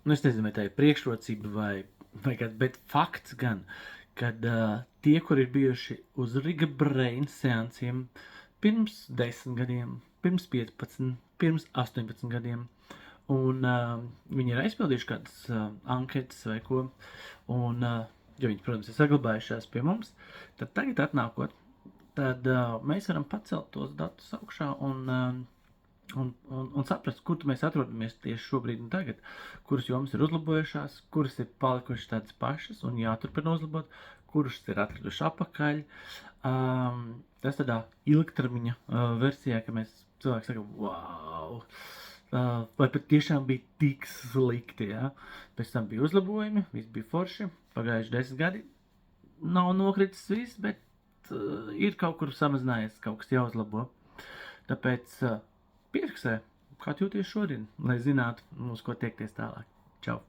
Nu, es nezinu, vai tā ir priekšrocība vai kāds, bet fakts gan, kad tie, kur ir bijuši uz Riga Brain seansiem pirms 10 gadiem, pirms 15, pirms 18 gadiem, un viņi ir aizpildījuši kādas anketas vai ko, un, ja viņi, protams, ir saglabājušās pie mums, tad tagad atnākot, tad mēs varam pacelt tos datus augšā un saprast, kur mēs atrodamies tieši šobrīd un tagad, kuras jomas ir uzlabojušās, kuras ir palikušas tādas pašas un jāturpina uzlabot, kuras ir atraduši apakaļ. Tas tādā ilgtermiņa versijā, ka mēs cilvēki sakam, wow, vai pat tiešām bija tik slikti, ja? Pēc tam bija uzlabojumi, viss bija forši, pagājuši 10 gadi, nav nokritis viss, bet ir kaut kur samazinājies, kaut kas jāuzlabo. Tāpēc pieraksē, kā tu jūties šodien, lai zinātu, uz ko tiekties tālāk. Čau!